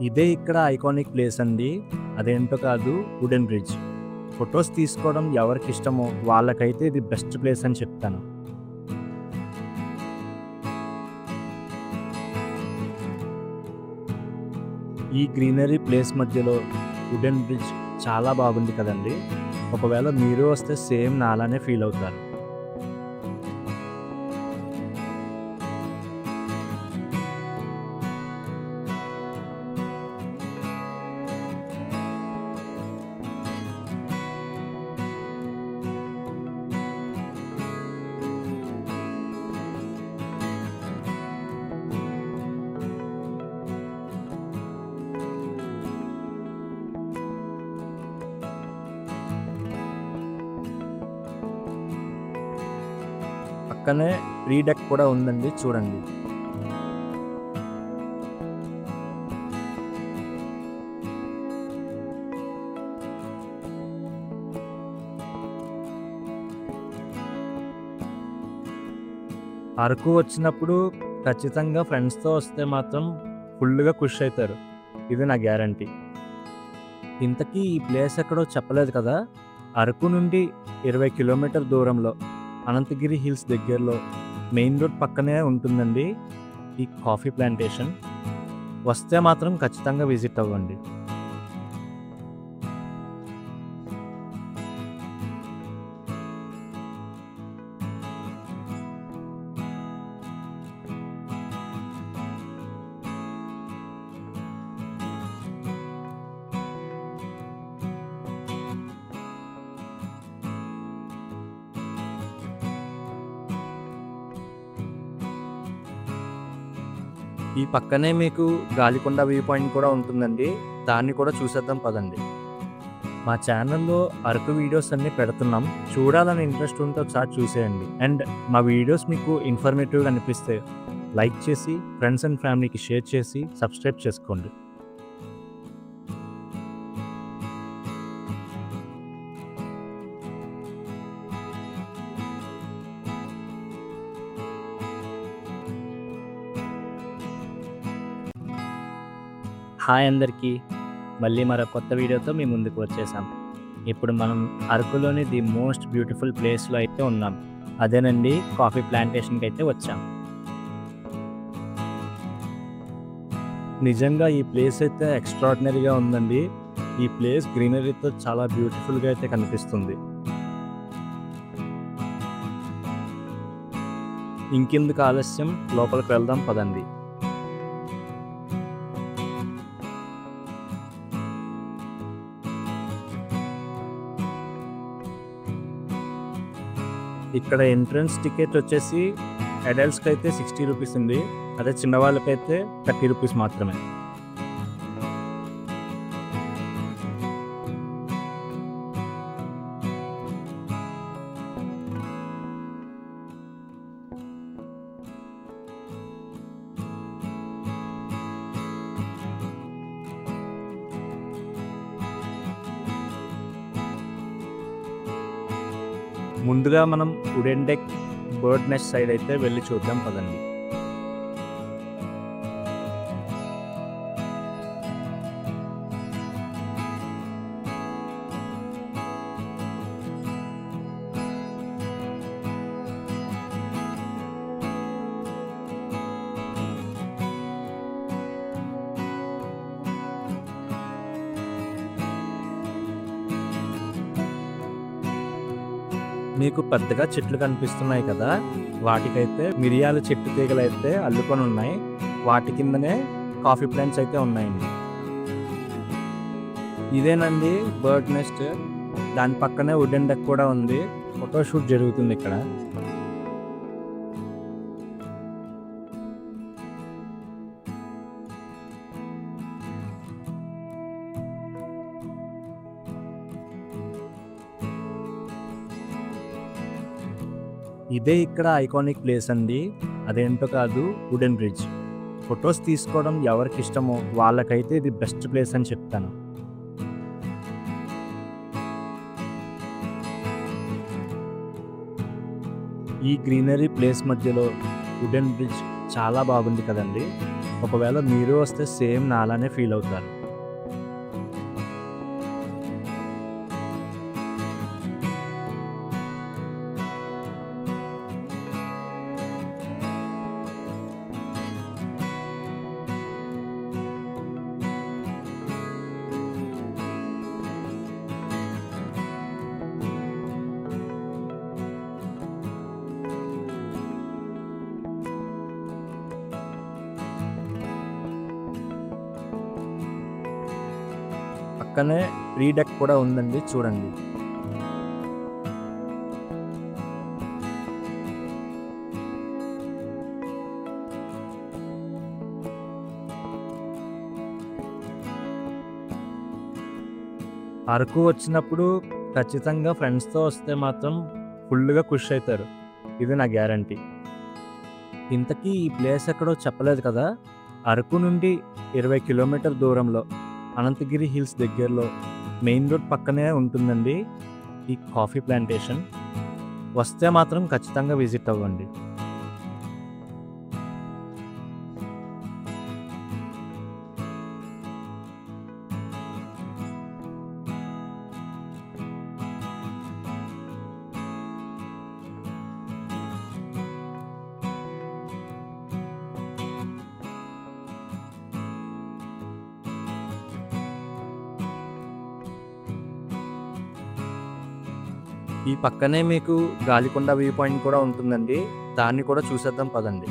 ఇదే ఇక్కడ ఐకానిక్ ప్లేస్ అండి. అదేంటో కాదు, వుడెన్ బ్రిడ్జ్. ఫొటోస్ తీసుకోవడం ఎవరికి ఇష్టమో వాళ్ళకైతే ఇది బెస్ట్ ప్లేస్ అని చెప్తాను. ఈ గ్రీనరీ ప్లేస్ మధ్యలో వుడెన్ బ్రిడ్జ్ చాలా బాగుంది కదండి. ఒకవేళ మీరు వస్తే సేమ్ నాలానే ఫీల్ అవుతారు. పక్కనే ఫ్రీ డెక్ కూడా ఉందండి, చూడండి. అరకు వచ్చినప్పుడు ఖచ్చితంగా ఫ్రెండ్స్‌తో వస్తే మాత్రం ఫుల్‌గా ఖుష్ అయితారు. ఇది నా గ్యారంటీ. ఇంతకీ ఈ ప్లేస్ ఎక్కడో చెప్పలేదు కదా! అరకు నుండి 20 కిలోమీటర్ల దూరంలో అనంతగిరి హిల్స్ దగ్గరలో మెయిన్ రోడ్ పక్కనే ఉంటుందండి ఈ కాఫీ ప్లాంటేషన్. వస్తే మాత్రం ఖచ్చితంగా విజిట్ అవ్వండి. ఈ పక్కనే మీకు గాలికొండ వ్యూ పాయింట్ కూడా ఉంటుందండి. దాన్ని కూడా చూసేద్దాం పదండి. మా ఛానల్‌లో అరకు వీడియోస్ అన్నీ పెడుతున్నాం. చూడాలని ఇంట్రెస్ట్ ఉంటే ఒకసారి చూసేయండి. అండ్ మా వీడియోస్ మీకు ఇన్ఫర్మేటివ్‌గా అనిపిస్తే లైక్ చేసి, ఫ్రెండ్స్ అండ్ ఫ్యామిలీకి షేర్ చేసి, సబ్స్క్రైబ్ చేసుకోండి. హాయ్ అందరికీ. మళ్ళీ మరో కొత్త వీడియోతో మీ ముందుకు వచ్చేసాం. ఇప్పుడు మనం అరకులోని ది మోస్ట్ బ్యూటిఫుల్ ప్లేస్‌లో అయితే ఉన్నాం. అదేనండి కాఫీ ప్లాంటేషన్‌కి అయితే వచ్చాం. నిజంగా ఈ ప్లేస్ అయితే ఎక్స్ట్రార్డినరీగా ఉందండి. ఈ ప్లేస్ గ్రీనరీతో చాలా బ్యూటిఫుల్‌గా అయితే కనిపిస్తుంది. ఇంకెందుకు ఆలస్యం, లోపలికి వెళ్దాం పదండి. ఇక్కడ ఎంట్రన్స్ టికెట్ వచ్చేసి అడల్ట్స్‌కి అయితే 60 రూపీస్ ఉంది. అదే చిన్నవాళ్ళకైతే 30 రూపీస్ మాత్రమే. ముందుగా మనం wooden deck bird nest side అయితే వెళ్ళి చూద్దాం పదండి. మీకు పెద్దగా చెట్లు కనిపిస్తున్నాయి కదా, వాటికైతే మిరియాల చెట్టు తీగలైతే అల్లుకొని ఉన్నాయి. వాటి కిందనే కాఫీ ప్లాంట్స్ అయితే ఉన్నాయండి. ఇదేనండి బర్డ్ నెస్ట్. దాని పక్కనే వుడెన్ డెక్ కూడా ఉంది. ఫోటోషూట్ జరుగుతుంది ఇక్కడ. ఇదే ఇక్కడ ఐకానిక్ ప్లేస్ అండి. అదేంటో కాదు, వుడెన్ బ్రిడ్జ్. ఫొటోస్ తీసుకోవడం ఎవరికి ఇష్టమో వాళ్ళకైతే ఇది బెస్ట్ ప్లేస్ అని చెప్తాను. ఈ గ్రీనరీ ప్లేస్ మధ్యలో వుడెన్ బ్రిడ్జ్ చాలా బాగుంది కదండి. ఒకవేళ మీరు వస్తే సేమ్ నాలానే ఫీల్ అవుతారు. పక్కనే ఫ్రీ డెక్ కూడా ఉందండి, చూడండి. అరకు వచ్చినప్పుడు ఖచ్చితంగా ఫ్రెండ్స్‌తో వస్తే మాత్రం ఫుల్‌గా ఖుష్ అయితారు. ఇది నా గ్యారంటీ. ఇంతకీ ఈ ప్లేస్ ఎక్కడో చెప్పలేదు కదా! అరకు నుండి 20 కిలోమీటర్ల దూరంలో అనంతగిరి హిల్స్ దగ్గరలో మెయిన్ రోడ్ పక్కనే ఉంటుందండి ఈ కాఫీ ప్లాంటేషన్. వస్తే మాత్రం ఖచ్చితంగా విజిట్ అవ్వండి. ఈ పక్కనే మీకు గాలికొండ వ్యూ పాయింట్ కూడా ఉంటుందండి. దాన్ని కూడా చూసేద్దాం పదండి.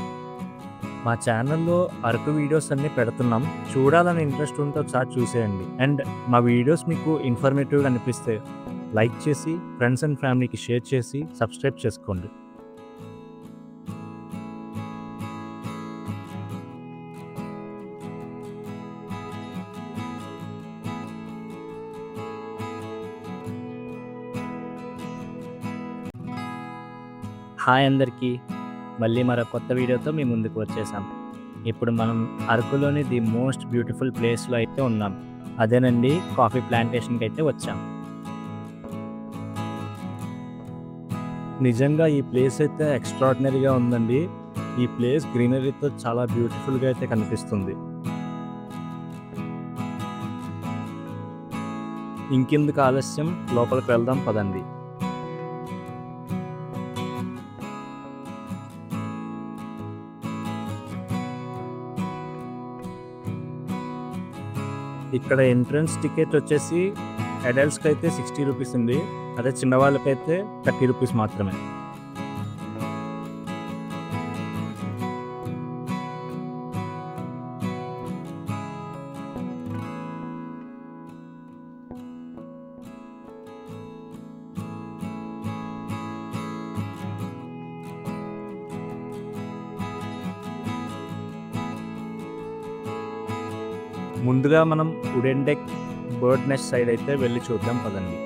మా ఛానల్‌లో అరకు వీడియోస్ అన్నీ పెడుతున్నాం. చూడాలని ఇంట్రెస్ట్ ఉంటే ఒకసారి చూసేయండి. అండ్ మా వీడియోస్ మీకు ఇన్ఫర్మేటివ్‌గా అనిపిస్తే లైక్ చేసి, ఫ్రెండ్స్ అండ్ ఫ్యామిలీకి షేర్ చేసి, సబ్స్క్రైబ్ చేసుకోండి. హాయ్ అందరికీ. మళ్ళీ మరో కొత్త వీడియోతో మీ ముందుకు వచ్చేసాం. ఇప్పుడు మనం అరకులోని ది మోస్ట్ బ్యూటిఫుల్ ప్లేస్‌లో అయితే ఉన్నాం. అదేనండి కాఫీ ప్లాంటేషన్‌కి అయితే వచ్చాం. నిజంగా ఈ ప్లేస్ అయితే ఎక్స్ట్రార్డినరీగా ఉందండి. ఈ ప్లేస్ గ్రీనరీతో చాలా బ్యూటిఫుల్‌గా అయితే కనిపిస్తుంది. ఇంకెందుకు ఆలస్యం, లోపలికి వెళ్దాం పదండి. ఇక్కడ ఎంట్రన్స్ టికెట్ వచ్చేసి అడల్ట్స్‌కి అయితే 60 రూపీస్ ఉంది. అదే చిన్నవాళ్ళకైతే 30 రూపీస్ మాత్రమే. ముందుగా మనం wooden deck bird nest side అయితే వెళ్ళి చూద్దాం పదండి.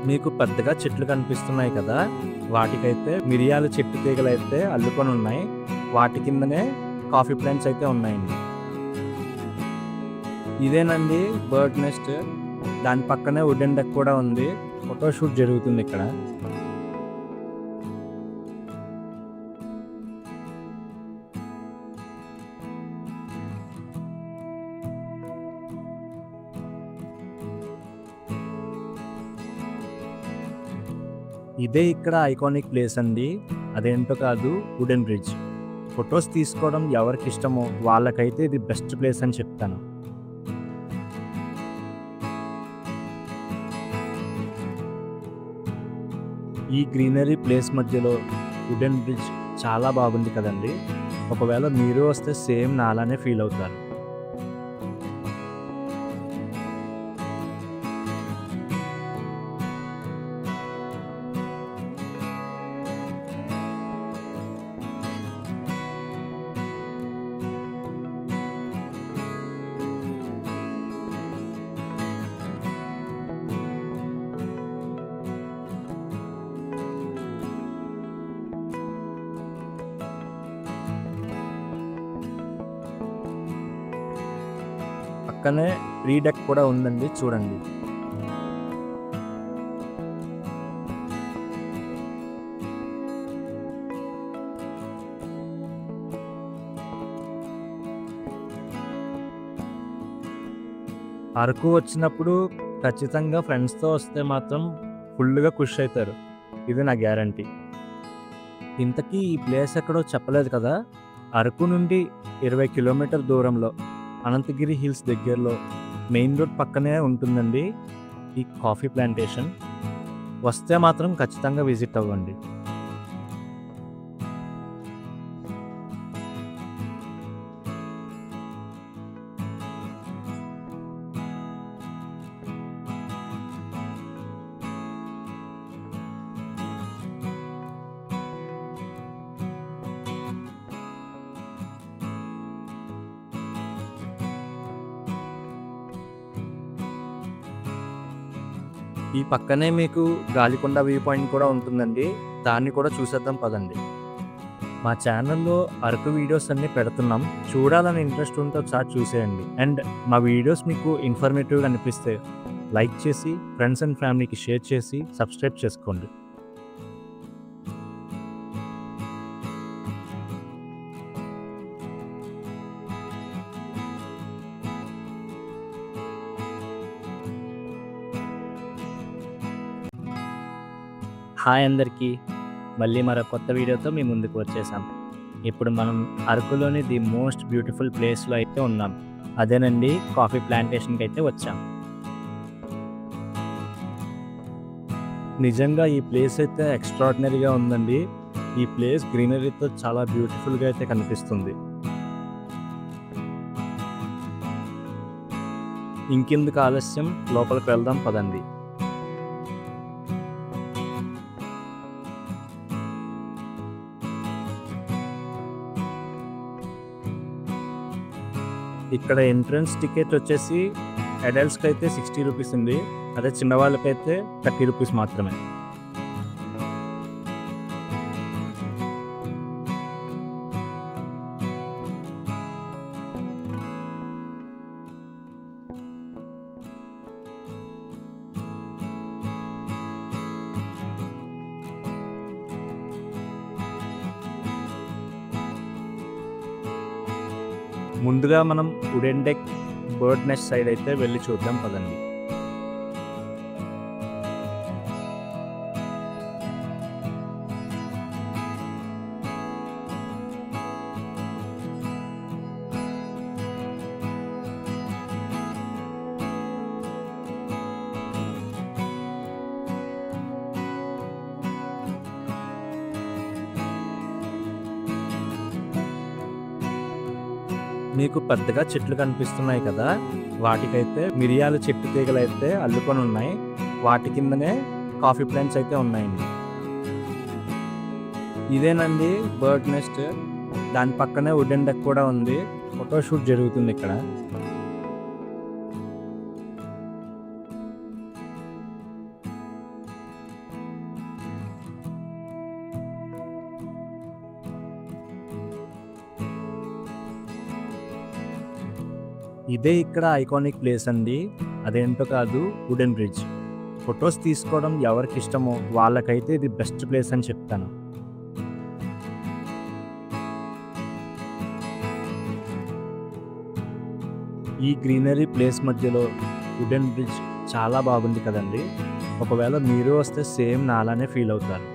మీకు పెద్దగా చెట్లు కనిపిస్తున్నాయి కదా, వాటికైతే మిరియాల చెట్టు తీగలు అయితే అల్లుకొని ఉన్నాయి. వాటి కిందనే కాఫీ ప్లాంట్స్ అయితే ఉన్నాయండి. ఇదేనండి బర్డ్ నెస్ట్. దాని పక్కనే వుడెన్ డెక్ కూడా ఉంది. ఫోటోషూట్ జరుగుతుంది ఇక్కడ. ఇదే ఇక్కడ ఐకానిక్ ప్లేస్ అండి. అదేంటో కాదు, వుడెన్ బ్రిడ్జ్. ఫొటోస్ తీసుకోవడం ఎవరికి ఇష్టమో వాళ్ళకైతే ఇది బెస్ట్ ప్లేస్ అని చెప్తాను. ఈ గ్రీనరీ ప్లేస్ మధ్యలో వుడెన్ బ్రిడ్జ్ చాలా బాగుంది కదండి. ఒకవేళ మీరు వస్తే సేమ్ నాలానే ఫీల్ అవుతారు. పక్కనే ట్రీ డెక్ కూడా ఉందండి, చూడండి. అరకు వచ్చినప్పుడు ఖచ్చితంగా ఫ్రెండ్స్‌తో వస్తే మాత్రం ఫుల్‌గా ఖుష్ అవుతారు. ఇది నా గ్యారంటీ. ఇంతకీ ఈ ప్లేస్ ఎక్కడో చెప్పలేదు కదా! అరకు నుండి 20 కిలోమీటర్ల దూరంలో అనంతగిరి హిల్స్ దగ్గరలో మెయిన్ రోడ్ పక్కనే ఉంటుందండి ఈ కాఫీ ప్లాంటేషన్. వస్తే మాత్రం ఖచ్చితంగా విజిట్ అవ్వండి. ఈ పక్కనే మీకు గాలికొండ వ్యూ పాయింట్ కూడా ఉంటుందండి. దాన్ని కూడా చూసేద్దాం పదండి. మా ఛానల్‌లో అరకు వీడియోస్ అన్నీ పెడుతున్నాం. చూడాలని ఇంట్రెస్ట్ ఉంటే ఒకసారి చూసేయండి. అండ్ మా వీడియోస్ మీకు ఇన్ఫర్మేటివ్‌గా అనిపిస్తే లైక్ చేసి, ఫ్రెండ్స్ అండ్ ఫ్యామిలీకి షేర్ చేసి, సబ్స్క్రైబ్ చేసుకోండి. హాయ్ అందరికీ. మళ్ళీ మరో కొత్త వీడియోతో మీ ముందుకు వచ్చేసాం. ఇప్పుడు మనం అరకులోని ది మోస్ట్ బ్యూటిఫుల్ ప్లేస్‌లో అయితే ఉన్నాం. అదేనండి కాఫీ ప్లాంటేషన్‌కి అయితే వచ్చాం. నిజంగా ఈ ప్లేస్ అయితే ఎక్స్ట్రార్డినరీగా ఉందండి. ఈ ప్లేస్ గ్రీనరీతో చాలా బ్యూటిఫుల్‌గా అయితే కనిపిస్తుంది. ఇంకెందుకు ఆలస్యం, లోపలికి వెళ్దాం పదండి. ఇక్కడ ఎంట్రన్స్ టికెట్ వచ్చేసి అడల్ట్స్‌కి అయితే 60 రూపీస్ ఉంది. అదే చిన్నవాళ్ళకైతే 30 రూపీస్ మాత్రమే. ముందుగా మనం wooden deck bird nest side అయితే వెళ్ళి చూద్దాం పదండి. మీకు పెద్దగా చెట్లు కనిపిస్తున్నాయి కదా, వాటికైతే మిరియాల చెట్టు తీగలైతే అల్లుకొని ఉన్నాయి. వాటి కిందనే కాఫీ ప్లాంట్స్ అయితే ఉన్నాయండి. ఇదేనండి బర్డ్ నెస్ట్. దాని పక్కనే వుడెన్ డెక్ కూడా ఉంది. ఫోటోషూట్ జరుగుతుంది ఇక్కడ. ఇదే ఇక్కడ ఐకానిక్ ప్లేస్ అండి. అదేంటో కాదు, వుడెన్ బ్రిడ్జ్. ఫొటోస్ తీసుకోవడం ఎవరికి ఇష్టమో వాళ్ళకైతే ఇది బెస్ట్ ప్లేస్ అని చెప్తాను. ఈ గ్రీనరీ ప్లేస్ మధ్యలో వుడెన్ బ్రిడ్జ్ చాలా బాగుంది కదండి. ఒకవేళ మీరు వస్తే సేమ్ నాలానే ఫీల్ అవుతారు.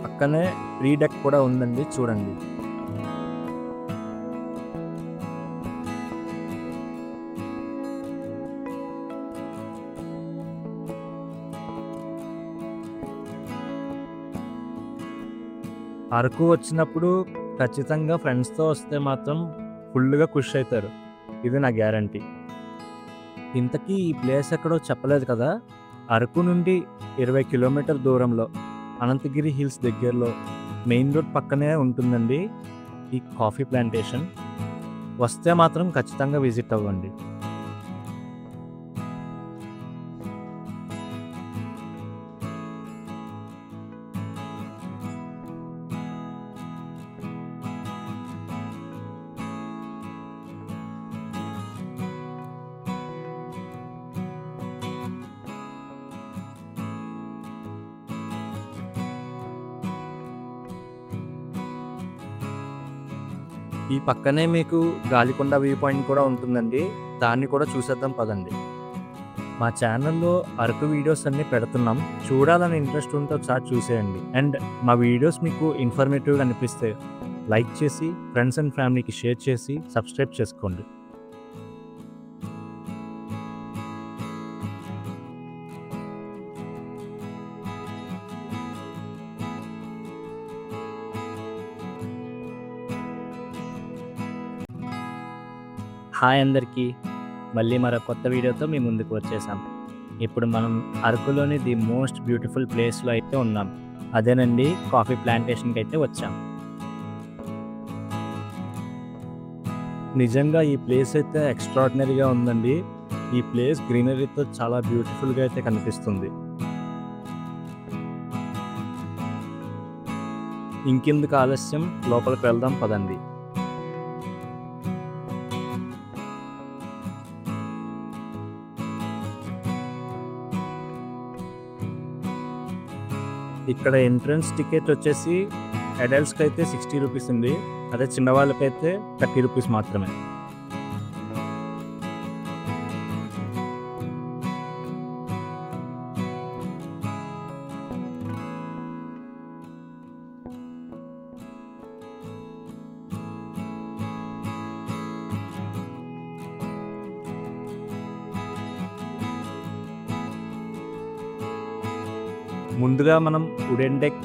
పక్కనే ట్రీ డెక్ కూడా ఉందండి, చూడండి. అరకు వచ్చినప్పుడు ఖచ్చితంగా ఫ్రెండ్స్‌తో వస్తే మాత్రం ఫుల్‌గా ఖుష్ అవుతారు. ఇది నా గ్యారంటీ. ఇంతకీ ఈ ప్లేస్ ఎక్కడో చెప్పలేదు కదా. అరకు నుండి 20 కిలోమీటర్ దూరంలో అనంతగిరి హిల్స్ దగ్గరలో మెయిన్ రోడ్ పక్కనే ఉంటుందండి ఈ కాఫీ ప్లాంటేషన్. వస్తే మాత్రం ఖచ్చితంగా విజిట్ అవ్వండి. ఈ పక్కనే మీకు గాలికొండ వ్యూ పాయింట్ కూడా ఉంటుందండి. దాన్ని కూడా చూసేద్దాం పదండి. మా ఛానల్‌లో అరకు వీడియోస్ అన్నీ పెడుతున్నాం. చూడాలని ఇంట్రెస్ట్ ఉంటే ఒకసారి చూసేయండి. అండ్ మా వీడియోస్ మీకు ఇన్ఫర్మేటివ్‌గా అనిపిస్తే లైక్ చేసి, ఫ్రెండ్స్ అండ్ ఫ్యామిలీకి షేర్ చేసి, సబ్స్క్రైబ్ చేసుకోండి. హాయ్ అందరికీ! మళ్ళీ మరో కొత్త వీడియోతో మీ ముందుకు వచ్చేసాం. ఇప్పుడు మనం అరకులోని ది మోస్ట్ బ్యూటిఫుల్ ప్లేస్‌లో అయితే ఉన్నాం. అదేనండి కాఫీ ప్లాంటేషన్‌కి అయితే వచ్చాం. నిజంగా ఈ ప్లేస్ అయితే ఎక్స్ట్రార్డినరీగా ఉందండి. ఈ ప్లేస్ గ్రీనరీతో చాలా బ్యూటిఫుల్‌గా అయితే కనిపిస్తుంది. ఇంకెందుకు ఆలస్యం, లోపలికి వెళ్దాం పదండి. ఇక్కడ ఎంట్రన్స్ టికెట్ వచ్చేసి అడల్ట్స్‌కి అయితే 60 రూపీస్ ఉంది. అదే చిన్నవాళ్ళకైతే 30 రూపీస్ మాత్రమే. ముందుగా మనం wooden deck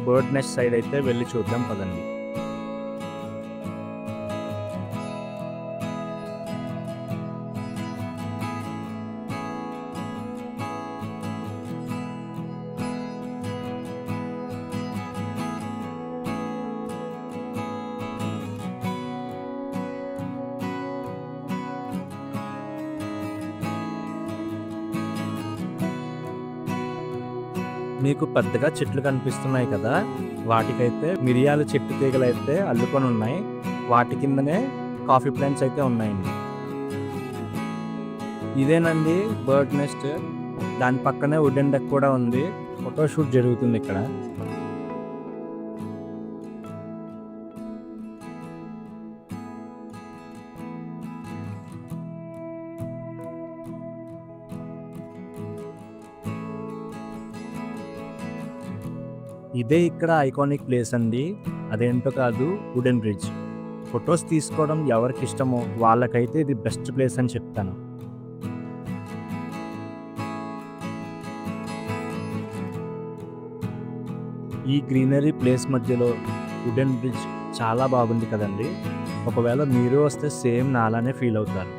bird nest side అయితే వెళ్ళి చూద్దాం పదండి. మీకు పెద్దగా చెట్లు కనిపిస్తున్నాయి కదా, వాటికైతే మిరియాల చెట్టు తీగలైతే అల్లుకొని ఉన్నాయి. వాటి కిందనే కాఫీ ప్లాంట్స్ అయితే ఉన్నాయండి. ఇదేనండి బర్డ్ నెస్ట్. దాని పక్కనే వుడెన్ డెక్ కూడా ఉంది. ఫోటోషూట్ జరుగుతుంది ఇక్కడ. ఇదే ఇక్కడ ఐకానిక్ ప్లేస్ అండి. అదేంటో కాదు, వుడెన్ బ్రిడ్జ్. ఫొటోస్ తీసుకోవడం ఎవరికి ఇష్టమో వాళ్ళకైతే ఇది బెస్ట్ ప్లేస్ అని చెప్తాను. ఈ గ్రీనరీ ప్లేస్ మధ్యలో వుడెన్ బ్రిడ్జ్ చాలా బాగుంది కదండి. ఒకవేళ మీరు వస్తే సేమ్ నాలానే ఫీల్ అవుతారు.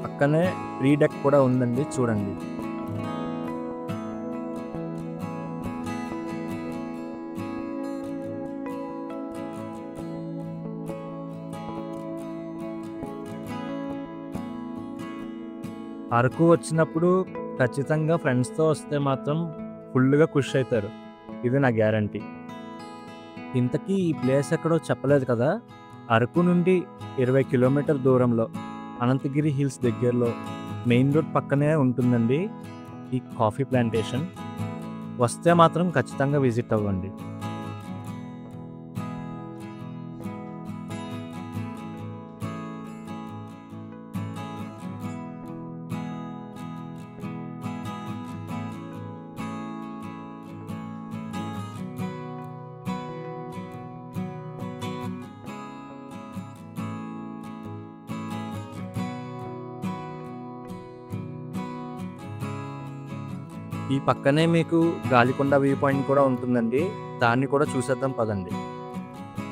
పక్కనే ట్రీ డెక్ కూడా ఉందండి, చూడండి. అరకు వచ్చినప్పుడు ఖచ్చితంగా ఫ్రెండ్స్‌తో వస్తే మాత్రం ఫుల్‌గా ఖుష్ అవుతారు. ఇది నా గ్యారంటీ. ఇంతకీ ఈ ప్లేస్ ఎక్కడో చెప్పలేదు కదా. అరకు నుండి 20 కిలోమీటర్ దూరంలో అనంతగిరి హిల్స్ దగ్గరలో మెయిన్ రోడ్ పక్కనే ఉంటుందండి ఈ కాఫీ ప్లాంటేషన్. వస్తే మాత్రం ఖచ్చితంగా విజిట్ అవ్వండి. ఈ పక్కనే మీకు గాలికొండ వ్యూ పాయింట్ కూడా ఉంటుందండి. దాన్ని కూడా చూసేద్దాం పదండి.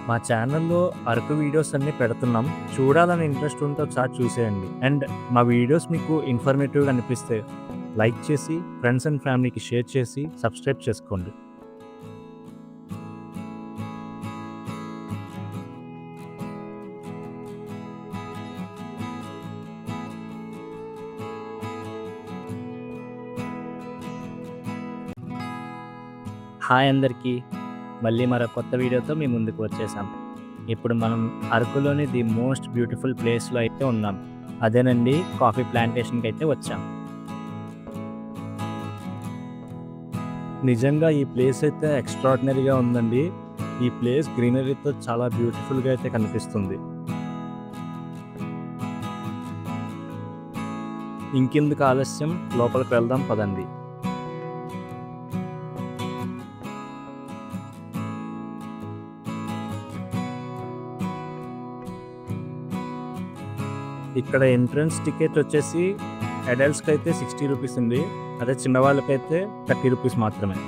మా ఛానల్లో అరకు వీడియోస్ అన్నీ పెడుతున్నాం. చూడాలని ఇంట్రెస్ట్ ఉంటే ఒకసారి చూసేయండి. అండ్ మా వీడియోస్ మీకు ఇన్ఫర్మేటివ్‌గా అనిపిస్తే లైక్ చేసి, ఫ్రెండ్స్ అండ్ ఫ్యామిలీకి షేర్ చేసి, సబ్స్క్రైబ్ చేసుకోండి. హాయ్ అందరికీ! మళ్ళీ మరో కొత్త వీడియోతో మీ ముందుకు వచ్చేసాం. ఇప్పుడు మనం అరకులోని ది మోస్ట్ బ్యూటిఫుల్ ప్లేస్‌లో అయితే ఉన్నాం. అదేనండి కాఫీ ప్లాంటేషన్‌కి అయితే వచ్చాం. నిజంగా ఈ ప్లేస్ అయితే ఎక్స్ట్రార్డినరీగా ఉందండి. ఈ ప్లేస్ గ్రీనరీతో చాలా బ్యూటిఫుల్‌గా అయితే కనిపిస్తుంది. ఇంకెందుకు ఆలస్యం, లోపలికి వెళ్దాం పదండి. ఇక్కడ ఎంట్రన్స్ టికెట్ వచ్చేసి అడల్ట్స్కి అయితే 60 రూపీస్ ఉంది. అదే చిన్నవాళ్ళకైతే 30 రూపీస్ మాత్రమే.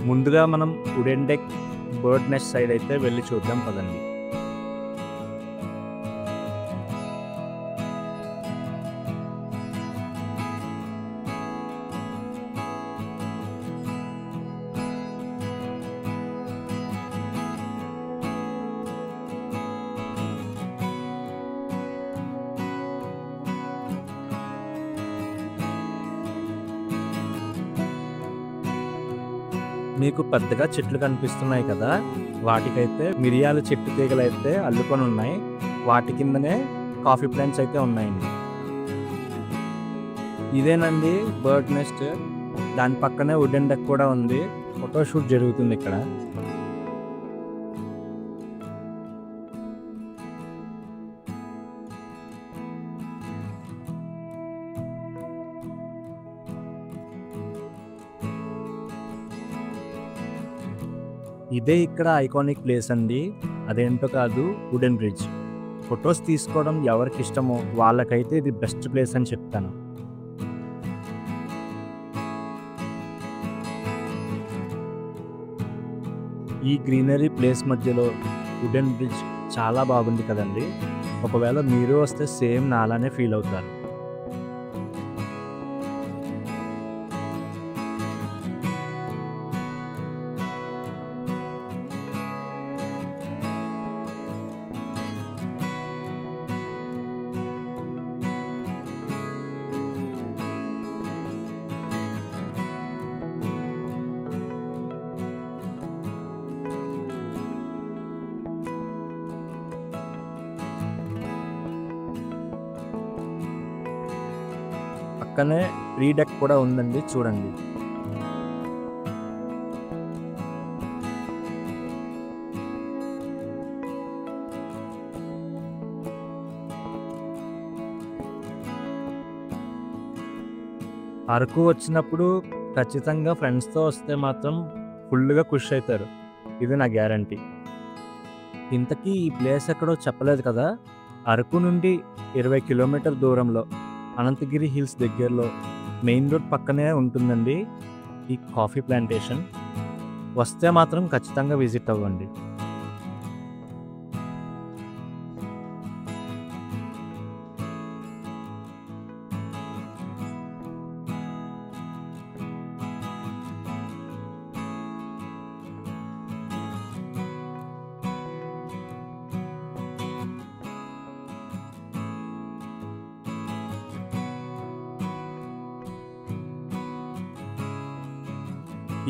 ముందుగా మనం wooden deck bird nest side అయితే వెళ్ళి చూద్దాం పదండి. మీకు పెద్దగా చెట్లు కనిపిస్తున్నాయి కదా, వాటికైతే మిరియాల చెట్టు తీగలు అయితే అల్లుకొని ఉన్నాయి. వాటి కిందనే కాఫీ ప్లాంట్స్ అయితే ఉన్నాయండి. ఇదేనండి బర్డ్ నెస్ట్. దాని పక్కనే వుడెన్ డెక్ కూడా ఉంది. ఫోటోషూట్ జరుగుతుంది ఇక్కడ. ఇదే ఇక్కడ ఐకానిక్ ప్లేస్ అండి. అదేంటో కాదు, వుడెన్ బ్రిడ్జ్. ఫొటోస్ తీసుకోవడం ఎవరికి ఇష్టమో వాళ్ళకైతే ఇది బెస్ట్ ప్లేస్ అని చెప్తాను. ఈ గ్రీనరీ ప్లేస్ మధ్యలో వుడెన్ బ్రిడ్జ్ చాలా బాగుంది కదండి. ఒకవేళ మీరు వస్తే సేమ్ నాలానే ఫీల్ అవుతారు. పక్కనే ట్రీ డెక్ కూడా ఉందండి, చూడండి. అరకు వచ్చినప్పుడు ఖచ్చితంగా ఫ్రెండ్స్తో వస్తే మాత్రం ఫుల్గా ఖుషి అవుతారు. ఇది నా గ్యారంటీ. ఇంతకీ ఈ ప్లేస్ ఎక్కడో చెప్పలేదు కదా. అరకు నుండి 20 కిలోమీటర్ దూరంలో అనంతగిరి హిల్స్ దగ్గరలో మెయిన్ రోడ్ పక్కనే ఉంటుందండి ఈ కాఫీ ప్లాంటేషన్. వస్తే మాత్రం ఖచ్చితంగా విజిట్ అవ్వండి.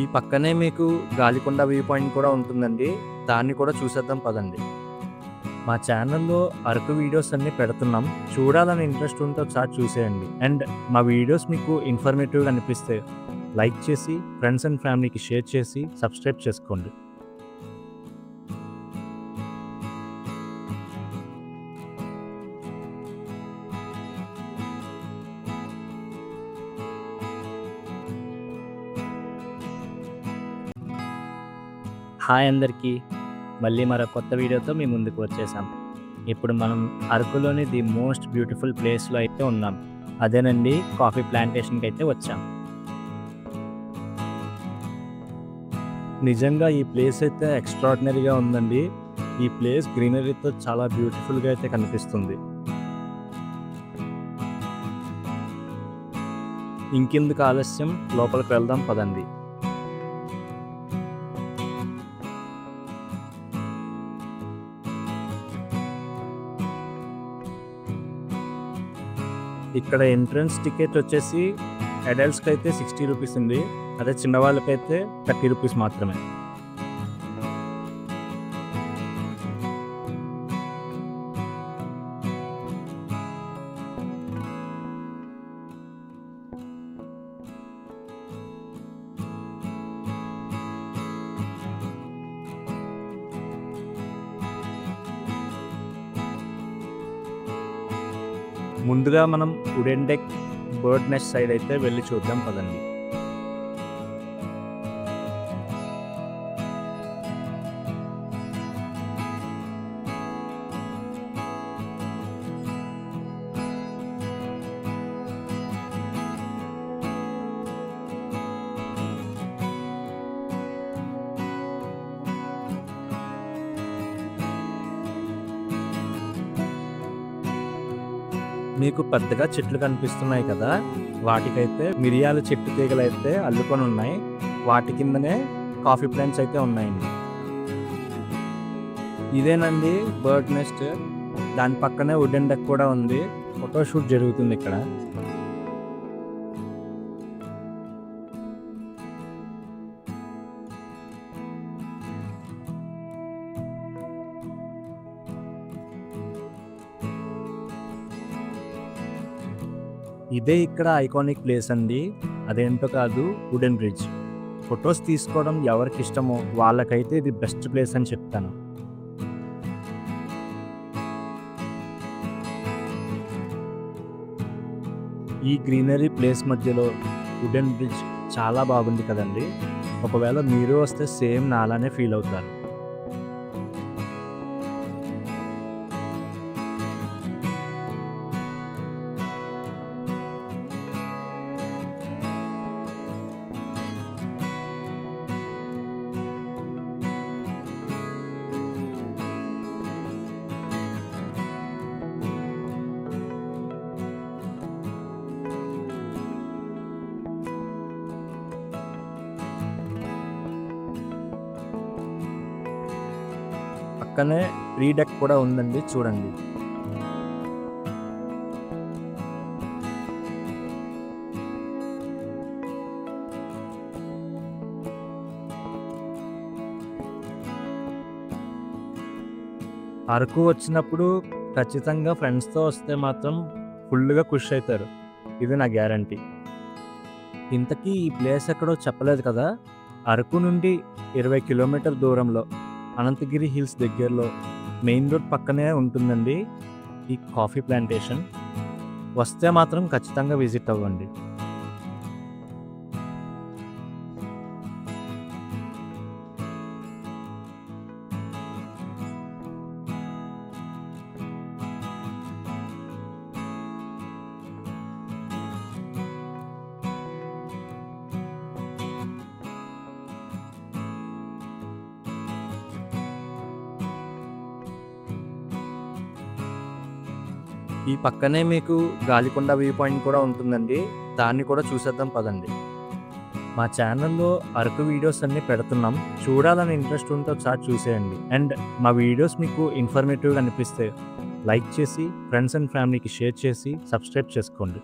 ఈ పక్కనే మీకు గాలికొండ వ్యూ పాయింట్ కూడా ఉంటుందండి. దాన్ని కూడా చూసేద్దాం పదండి. మా ఛానల్లో అరకు వీడియోస్ అన్నీ పెడుతున్నాం. చూడాలని ఇంట్రెస్ట్ ఉంటే ఒకసారి చూసేయండి. అండ్ మా వీడియోస్ మీకు ఇన్ఫర్మేటివ్గా అనిపిస్తే లైక్ చేసి ఫ్రెండ్స్ అండ్ ఫ్యామిలీకి షేర్ చేసి సబ్స్క్రైబ్ చేసుకోండి. హాయ్ అందరికీ, మళ్ళీ మరో కొత్త వీడియోతో మీ ముందుకు వచ్చేసాం. ఇప్పుడు మనం అరకులోని ది మోస్ట్ బ్యూటిఫుల్ ప్లేస్లో అయితే ఉన్నాం. అదేనండి కాఫీ ప్లాంటేషన్కి అయితే వచ్చాం. నిజంగా ఈ ప్లేస్ అయితే ఎక్స్ట్రాడినరీగా ఉందండి. ఈ ప్లేస్ గ్రీనరీతో చాలా బ్యూటిఫుల్గా అయితే కనిపిస్తుంది. ఇంకెందుకు ఆలస్యం, లోపలికి వెళ్దాం పదండి. ఇక్కడ ఎంట్రన్స్ టికెట్ వచ్చేసి అడల్ట్స్కి అయితే 60 రూపీస్ ఉంది. అదే చిన్నవాళ్ళకైతే 30 రూపీస్ మాత్రమే. ముందుగా మనం wooden deck bird nest side అయితే వెళ్ళి చూద్దాం పదండి. మీకు పెద్దగా చెట్లు కనిపిస్తున్నాయి కదా, వాటికైతే మిరియాల చెట్టు తీగలైతే అల్లుకొని ఉన్నాయి. వాటి కిందనే కాఫీ ప్లాంట్స్ అయితే ఉన్నాయండి. ఇదేనండి బర్డ్ నెస్ట్. దాని పక్కనే వుడెన్ డెక్ కూడా ఉంది. ఫోటోషూట్ జరుగుతుంది ఇక్కడ. ఇదే ఇక్కడ ఐకానిక్ ప్లేస్ అండి. అదేంటో కాదు, వుడెన్ బ్రిడ్జ్. ఫొటోస్ తీసుకోవడం ఎవరికి ఇష్టమో వాళ్ళకైతే ఇది బెస్ట్ ప్లేస్ అని చెప్తాను. ఈ గ్రీనరీ ప్లేస్ మధ్యలో వుడెన్ బ్రిడ్జ్ చాలా బాగుంది కదండి. ఒకవేళ మీరు వస్తే సేమ్ నాలానే ఫీల్ అవుతారు. పక్కనే ట్రీ డెక్ కూడా ఉందండి, చూడండి. అరకు వచ్చినప్పుడు ఖచ్చితంగా ఫ్రెండ్స్తో వస్తే మాత్రం ఫుల్గా ఖుష్ అవుతారు. ఇది నా గ్యారంటీ. ఇంతకీ ఈ ప్లేస్ ఎక్కడో చెప్పలేదు కదా. అరకు నుండి 20 కిలోమీటర్ దూరంలో అనంతగిరి హిల్స్ దగ్గరలో మెయిన్ రోడ్ పక్కనే ఉంటుందండి ఈ కాఫీ ప్లాంటేషన్. వస్తే మాత్రం ఖచ్చితంగా విజిట్ అవ్వండి. ఈ పక్కనే మీకు గాలికొండ వ్యూ పాయింట్ కూడా ఉంటుందండి. దాన్ని కూడా చూసేద్దాం పదండి. మా ఛానల్లో అరకు వీడియోస్ అన్నీ పెడుతున్నాం. చూడాలని ఇంట్రెస్ట్ ఉంటే ఒకసారి చూసేయండి. అండ్ మా వీడియోస్ మీకు ఇన్ఫర్మేటివ్గా అనిపిస్తే లైక్ చేసి ఫ్రెండ్స్ అండ్ ఫ్యామిలీకి షేర్ చేసి సబ్స్క్రైబ్ చేసుకోండి.